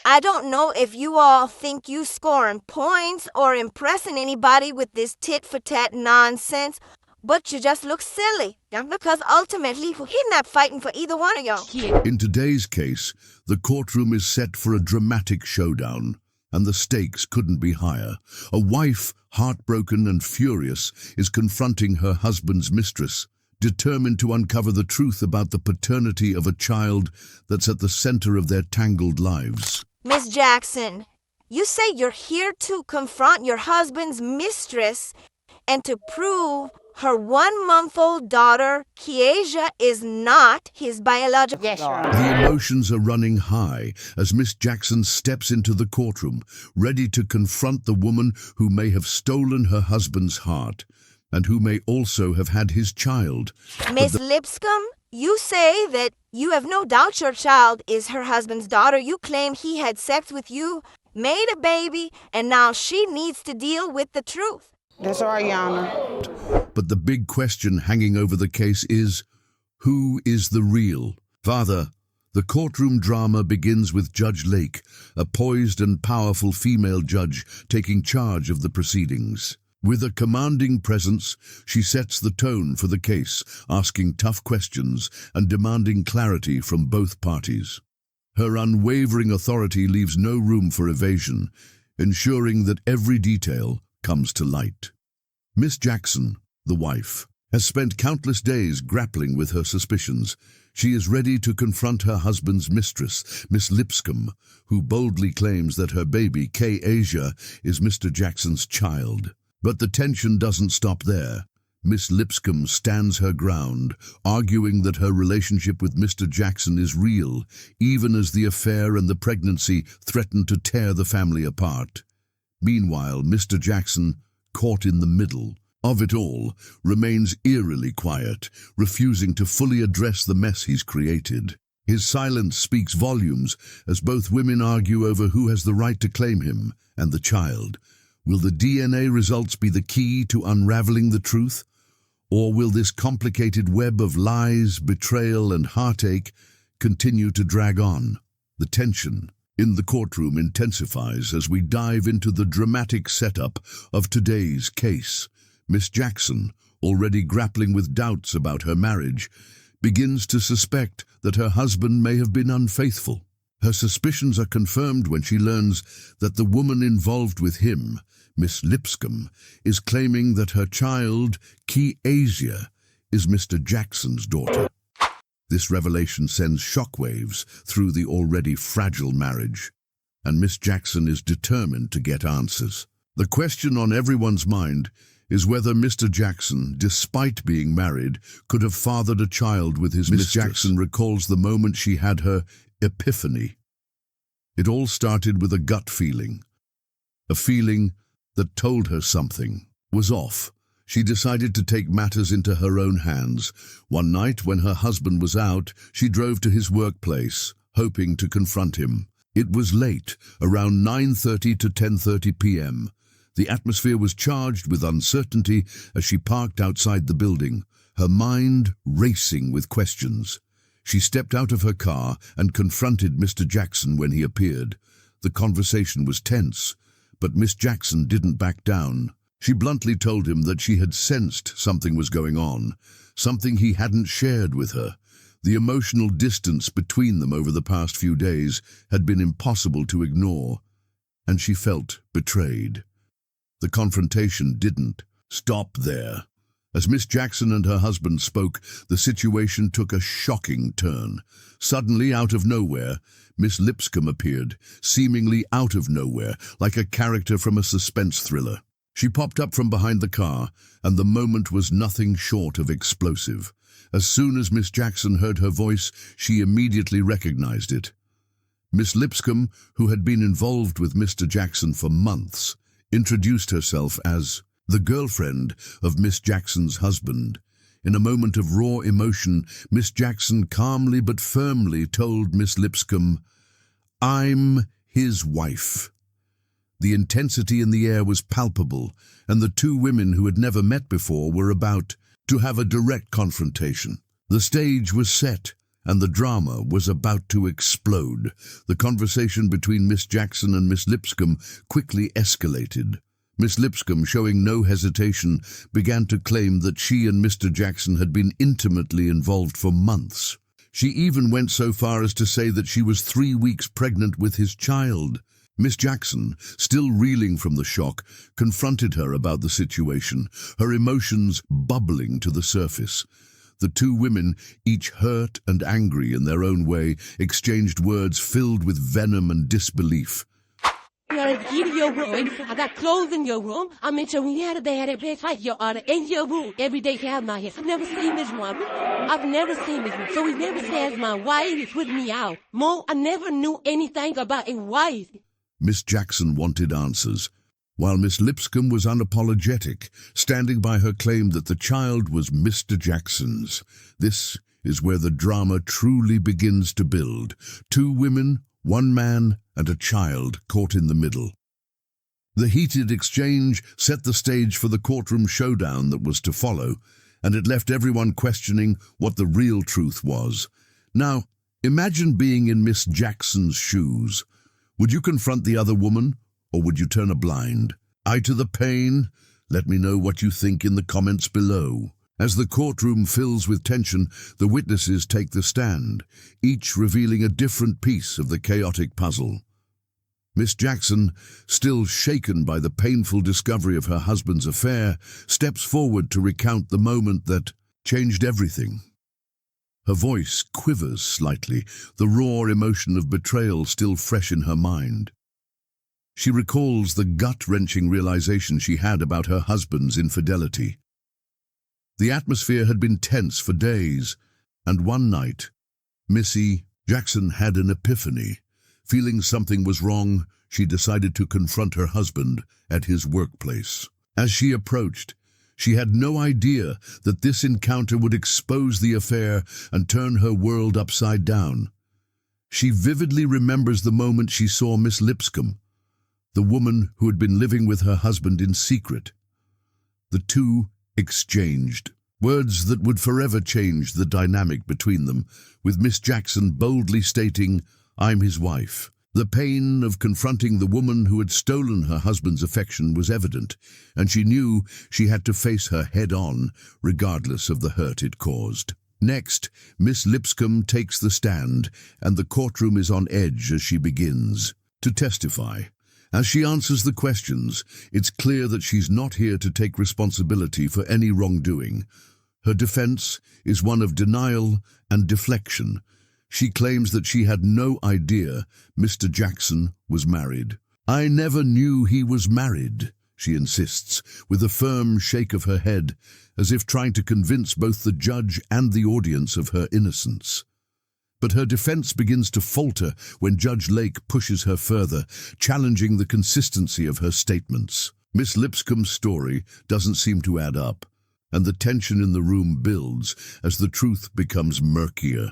I don't know if you all think you scoring points or impressing anybody with this tit-for-tat nonsense, but you just look silly. Because ultimately, he's not fighting for either one of y'all. In today's case, the courtroom is set for a dramatic showdown, and the stakes couldn't be higher. A wife, heartbroken and furious, is confronting her husband's mistress, determined to uncover the truth about the paternity of a child that's at the center of their tangled lives. Miss Jackson, you say you're here to confront your husband's mistress and to prove her 1-month-old daughter, Kiesia, is not his biological... Yes, Your Honor. The emotions are running high as Miss Jackson steps into the courtroom, ready to confront the woman who may have stolen her husband's heart and who may also have had his child. Miss Lipscomb, you say that you have no doubt your child is her husband's daughter. You claim he had sex with you, made a baby, and now she needs to deal with the truth. That's right, Your Honor. But the big question hanging over the case is, who is the real father? The courtroom drama begins with Judge Lake, a poised and powerful female judge taking charge of the proceedings. With a commanding presence, she sets the tone for the case, asking tough questions and demanding clarity from both parties. Her unwavering authority leaves no room for evasion, ensuring that every detail comes to light. Miss Jackson, the wife, has spent countless days grappling with her suspicions. She is ready to confront her husband's mistress, Miss Lipscomb, who boldly claims that her baby, Kiesia, is Mr. Jackson's child. But the tension doesn't stop there. Miss Lipscomb stands her ground, arguing that her relationship with Mr. Jackson is real, even as the affair and the pregnancy threaten to tear the family apart. Meanwhile, Mr. Jackson, caught in the middle of it all, remains eerily quiet, refusing to fully address the mess he's created. His silence speaks volumes as both women argue over who has the right to claim him and the child. Will the DNA results be the key to unraveling the truth? Or will this complicated web of lies, betrayal, and heartache continue to drag on? The tension in the courtroom intensifies as we dive into the dramatic setup of today's case. Miss Jackson, already grappling with doubts about her marriage, begins to suspect that her husband may have been unfaithful. Her suspicions are confirmed when she learns that the woman involved with him, Miss Lipscomb, is claiming that her child, Kiesia, is Mr. Jackson's daughter. This revelation sends shockwaves through the already fragile marriage, and Miss Jackson is determined to get answers. The question on everyone's mind is whether Mr. Jackson, despite being married, could have fathered a child with his mistress. Miss Jackson recalls the moment she had her epiphany. It all started with a gut feeling, a feeling that told her something was off. She decided to take matters into her own hands. One night, when her husband was out, she drove to his workplace, hoping to confront him. It was late, around 9:30 to 10:30 p.m. The atmosphere was charged with uncertainty as she parked outside the building, her mind racing with questions. She stepped out of her car and confronted Mr. Jackson when he appeared. The conversation was tense, but Miss Jackson didn't back down. She bluntly told him that she had sensed something was going on, something he hadn't shared with her. The emotional distance between them over the past few days had been impossible to ignore, and she felt betrayed. The confrontation didn't stop there. As Miss Jackson and her husband spoke, the situation took a shocking turn. Suddenly, out of nowhere, Miss Lipscomb appeared, seemingly out of nowhere, like a character from a suspense thriller. She popped up from behind the car, and the moment was nothing short of explosive. As soon as Miss Jackson heard her voice, she immediately recognized it. Miss Lipscomb, who had been involved with Mr. Jackson for months, introduced herself as the girlfriend of Miss Jackson's husband. In a moment of raw emotion, Miss Jackson calmly but firmly told Miss Lipscomb, "I'm his wife." The intensity in the air was palpable, and the two women who had never met before were about to have a direct confrontation. The stage was set, and the drama was about to explode. The conversation between Miss Jackson and Miss Lipscomb quickly escalated. Miss Lipscomb, showing no hesitation, began to claim that she and Mr. Jackson had been intimately involved for months. She even went so far as to say that she was 3 weeks pregnant with his child. Miss Jackson, still reeling from the shock, confronted her about the situation, her emotions bubbling to the surface. The two women, each hurt and angry in their own way, exchanged words filled with venom and disbelief. You're in your room. I got clothes in your room. I mentioned we had a bad place like your order in your room. Every day you have my hair. I've never seen this woman. I've never seen this woman. So he never says my wife is putting me out. Mo, I never knew anything about a wife. Miss Jackson wanted answers, while Miss Lipscomb was unapologetic, standing by her claim that the child was Mr. Jackson's. This is where the drama truly begins to build. 2 women, 1 man, and a child caught in the middle. The heated exchange set the stage for the courtroom showdown that was to follow, and it left everyone questioning what the real truth was. Now, imagine being in Miss Jackson's shoes. Would you confront the other woman, or would you turn a blind eye to the pain? Let me know what you think in the comments below. As the courtroom fills with tension, the witnesses take the stand, each revealing a different piece of the chaotic puzzle. Miss Jackson, still shaken by the painful discovery of her husband's affair, steps forward to recount the moment that changed everything. Her voice quivers slightly, the raw emotion of betrayal still fresh in her mind. She recalls the gut-wrenching realization she had about her husband's infidelity. The atmosphere had been tense for days, and one night, Missy Jackson had an epiphany. Feeling something was wrong, she decided to confront her husband at his workplace. As she approached, she had no idea that this encounter would expose the affair and turn her world upside down. She vividly remembers the moment she saw Miss Lipscomb, the woman who had been living with her husband in secret. The two exchanged words that would forever change the dynamic between them, with Miss Jackson boldly stating, "I'm his wife." The pain of confronting the woman who had stolen her husband's affection was evident, and she knew she had to face her head-on, regardless of the hurt it caused. Next, Miss Lipscomb takes the stand, and the courtroom is on edge as she begins to testify. As she answers the questions, it's clear that she's not here to take responsibility for any wrongdoing. Her defense is one of denial and deflection. She claims that she had no idea Mr. Jackson was married. "I never knew he was married," she insists, with a firm shake of her head, as if trying to convince both the judge and the audience of her innocence. But her defense begins to falter when Judge Lake pushes her further, challenging the consistency of her statements. Miss Lipscomb's story doesn't seem to add up, and the tension in the room builds as the truth becomes murkier.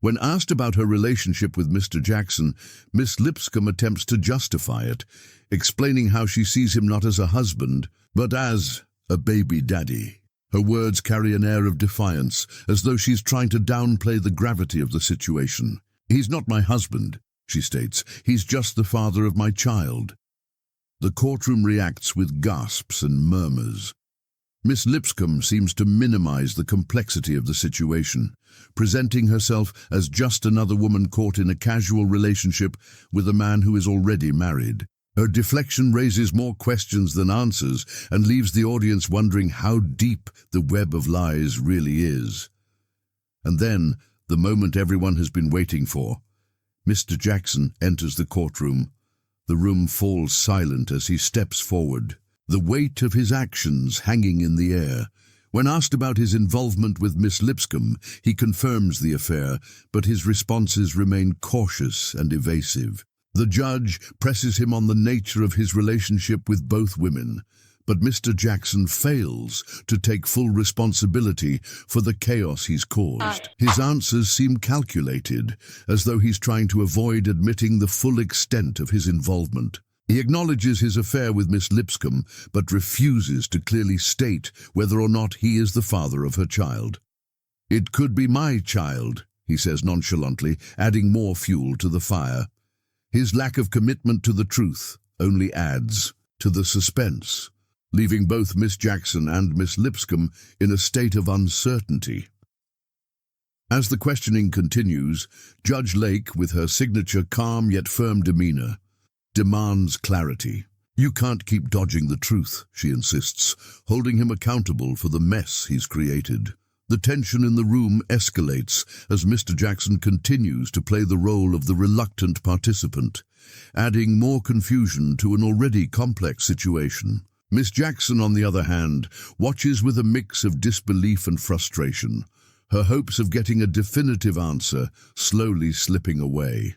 When asked about her relationship with Mr. Jackson, Miss Lipscomb attempts to justify it, explaining how she sees him not as a husband, but as a baby daddy. Her words carry an air of defiance, as though she's trying to downplay the gravity of the situation. "He's not my husband," she states. "He's just the father of my child." The courtroom reacts with gasps and murmurs. Miss Lipscomb seems to minimize the complexity of the situation, presenting herself as just another woman caught in a casual relationship with a man who is already married. Her deflection raises more questions than answers and leaves the audience wondering how deep the web of lies really is. And then, the moment everyone has been waiting for, Mr. Jackson enters the courtroom. The room falls silent as he steps forward, the weight of his actions hanging in the air. When asked about his involvement with Miss Lipscomb, he confirms the affair, but his responses remain cautious and evasive. The judge presses him on the nature of his relationship with both women, but Mr. Jackson fails to take full responsibility for the chaos he's caused. His answers seem calculated, as though he's trying to avoid admitting the full extent of his involvement. He acknowledges his affair with Miss Lipscomb, but refuses to clearly state whether or not he is the father of her child. "It could be my child," he says nonchalantly, adding more fuel to the fire. His lack of commitment to the truth only adds to the suspense, leaving both Miss Jackson and Miss Lipscomb in a state of uncertainty. As the questioning continues, Judge Lake, with her signature calm yet firm demeanor, demands clarity. "You can't keep dodging the truth," she insists, holding him accountable for the mess he's created. The tension in the room escalates as Mr. Jackson continues to play the role of the reluctant participant, adding more confusion to an already complex situation. Miss Jackson, on the other hand, watches with a mix of disbelief and frustration, her hopes of getting a definitive answer slowly slipping away.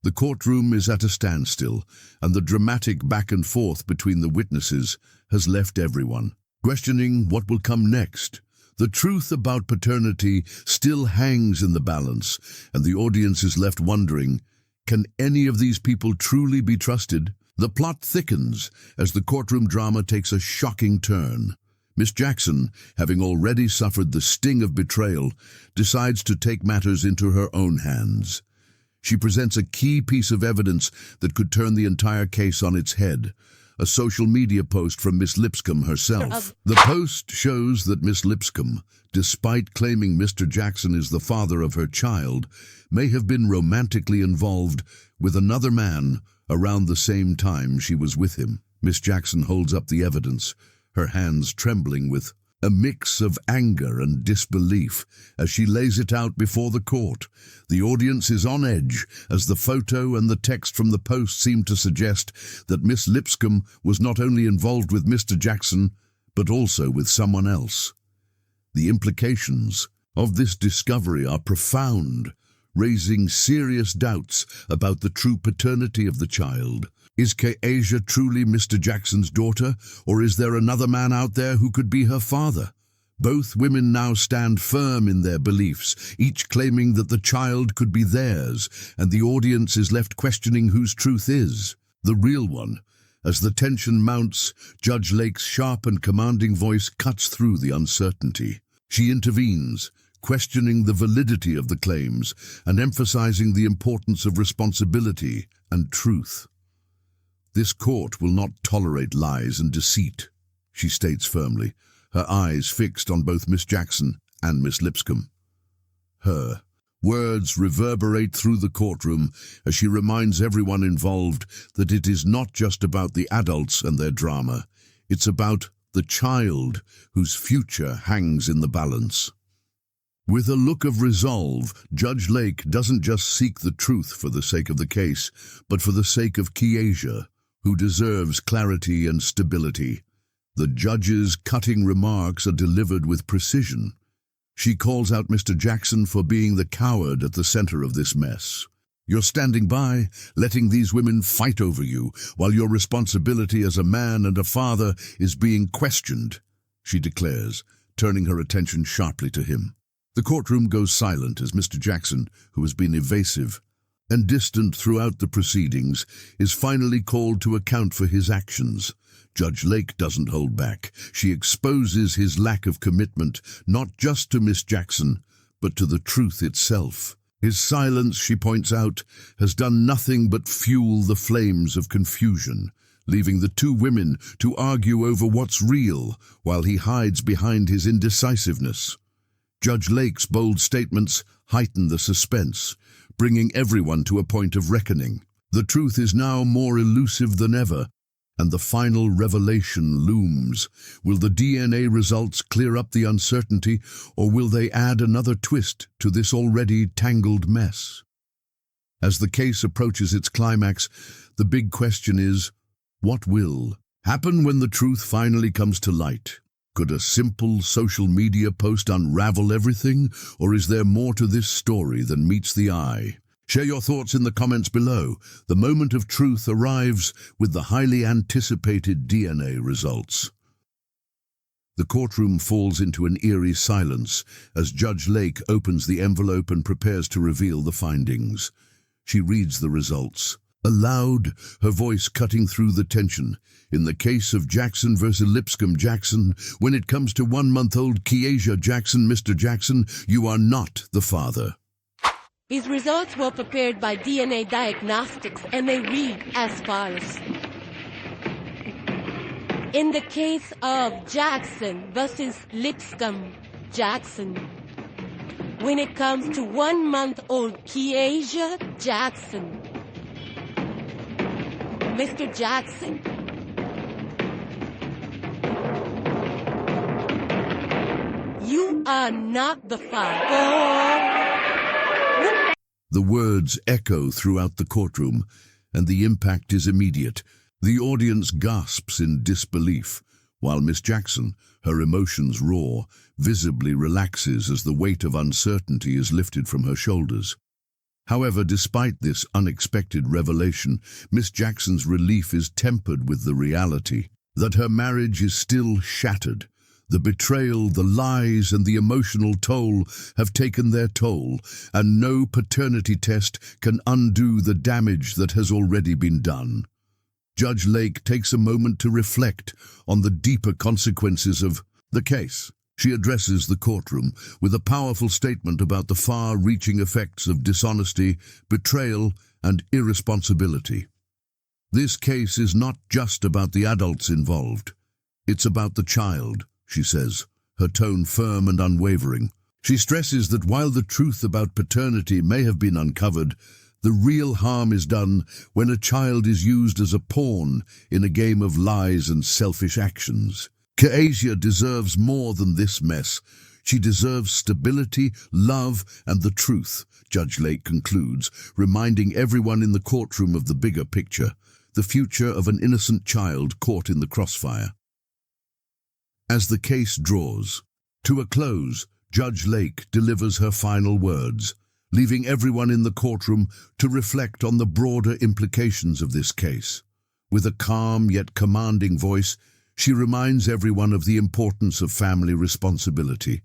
The courtroom is at a standstill, and the dramatic back and forth between the witnesses has left everyone questioning what will come next. The truth about paternity still hangs in the balance, and the audience is left wondering, can any of these people truly be trusted? The plot thickens as the courtroom drama takes a shocking turn. Miss Jackson, having already suffered the sting of betrayal, decides to take matters into her own hands. She presents a key piece of evidence that could turn the entire case on its head, a social media post from Miss Lipscomb herself. The post shows that Miss Lipscomb, despite claiming Mr. Jackson is the father of her child, may have been romantically involved with another man around the same time she was with him. Miss Jackson holds up the evidence, her hands trembling with a mix of anger and disbelief as she lays it out before the court. The audience is on edge as the photo and the text from the post seem to suggest that Miss Lipscomb was not only involved with Mr. Jackson, but also with someone else. The implications of this discovery are profound, raising serious doubts about the true paternity of the child. Is Keasia truly Mr. Jackson's daughter, or is there another man out there who could be her father? Both women now stand firm in their beliefs, each claiming that the child could be theirs, and the audience is left questioning whose truth is the real one. As the tension mounts, Judge Lake's sharp and commanding voice cuts through the uncertainty. She intervenes, questioning the validity of the claims and emphasizing the importance of responsibility and truth. "This court will not tolerate lies and deceit," she states firmly, her eyes fixed on both Miss Jackson and Miss Lipscomb. Her words reverberate through the courtroom as she reminds everyone involved that it is not just about the adults and their drama, it's about the child whose future hangs in the balance. With a look of resolve, Judge Lake doesn't just seek the truth for the sake of the case, but for the sake of Keasia, who deserves clarity and stability. The judge's cutting remarks are delivered with precision. She calls out Mr. Jackson for being the coward at the center of this mess. "You're standing by, letting these women fight over you, while your responsibility as a man and a father is being questioned," she declares, turning her attention sharply to him. The courtroom goes silent as Mr. Jackson, who has been evasive and distant throughout the proceedings, is finally called to account for his actions. Judge Lake doesn't hold back. She exposes his lack of commitment, not just to Miss Jackson, but to the truth itself. His silence, she points out, has done nothing but fuel the flames of confusion, leaving the two women to argue over what's real while he hides behind his indecisiveness. Judge Lake's bold statements heighten the suspense, bringing everyone to a point of reckoning. The truth is now more elusive than ever, and the final revelation looms. Will the DNA results clear up the uncertainty, or will they add another twist to this already tangled mess? As the case approaches its climax, the big question is, what will happen when the truth finally comes to light? Could a simple social media post unravel everything, or is there more to this story than meets the eye? Share your thoughts in the comments below. The moment of truth arrives with the highly anticipated DNA results. The courtroom falls into an eerie silence as Judge Lake opens the envelope and prepares to reveal the findings. She reads the results. Aloud, her voice cutting through the tension. In the case of Jackson versus Lipscomb Jackson, when it comes to 1-month-old Keasia Jackson, Mr. Jackson, you are not the father. These results were prepared by DNA Diagnostics, and they read as follows. In the case of Jackson versus Lipscomb, Jackson. When it comes to 1-month-old Keasia Jackson, Mr. Jackson, you are not the father. The words echo throughout the courtroom, and the impact is immediate. The audience gasps in disbelief, while Miss Jackson, her emotions raw, visibly relaxes as the weight of uncertainty is lifted from her shoulders. However, despite this unexpected revelation, Miss Jackson's relief is tempered with the reality that her marriage is still shattered. The betrayal, the lies, and the emotional toll have taken their toll, and no paternity test can undo the damage that has already been done. Judge Lake takes a moment to reflect on the deeper consequences of the case. She addresses the courtroom with a powerful statement about the far-reaching effects of dishonesty, betrayal, and irresponsibility. This case is not just about the adults involved. It's about the child, she says, her tone firm and unwavering. She stresses that while the truth about paternity may have been uncovered, the real harm is done when a child is used as a pawn in a game of lies and selfish actions. Keasia deserves more than this mess. She deserves stability, love, and the truth, Judge Lake concludes, reminding everyone in the courtroom of the bigger picture, the future of an innocent child caught in the crossfire. As the case draws to a close, Judge Lake delivers her final words, leaving everyone in the courtroom to reflect on the broader implications of this case. With a calm yet commanding voice, she reminds everyone of the importance of family responsibility.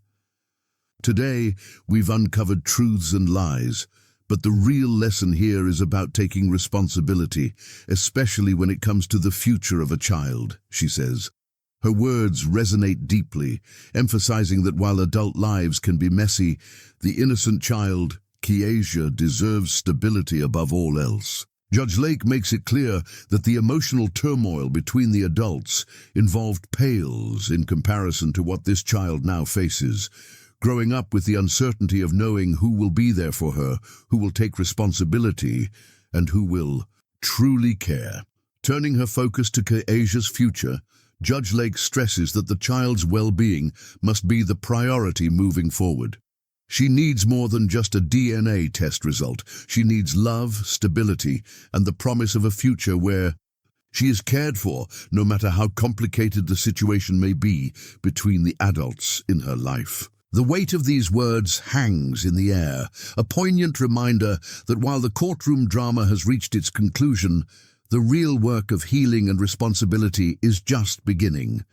Today, we've uncovered truths and lies, but the real lesson here is about taking responsibility, especially when it comes to the future of a child, she says. Her words resonate deeply, emphasizing that while adult lives can be messy, the innocent child, Keasia, deserves stability above all else. Judge Lake makes it clear that the emotional turmoil between the adults involved pales in comparison to what this child now faces, growing up with the uncertainty of knowing who will be there for her, who will take responsibility, and who will truly care. Turning her focus to Keasia's future, Judge Lake stresses that the child's well-being must be the priority moving forward. She needs more than just a DNA test result. She needs love, stability, and the promise of a future where she is cared for, no matter how complicated the situation may be between the adults in her life. The weight of these words hangs in the air, a poignant reminder that while the courtroom drama has reached its conclusion, the real work of healing and responsibility is just beginning.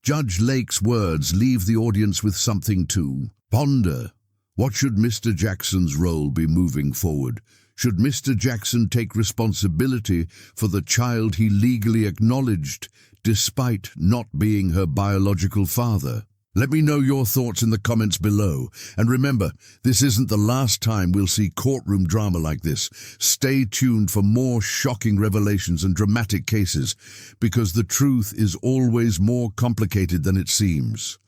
Judge Lake's words leave the audience with something to ponder. What should Mr. Jackson's role be moving forward? Should Mr. Jackson take responsibility for the child he legally acknowledged, despite not being her biological father? Let me know your thoughts in the comments below. And remember, this isn't the last time we'll see courtroom drama like this. Stay tuned for more shocking revelations and dramatic cases, because the truth is always more complicated than it seems.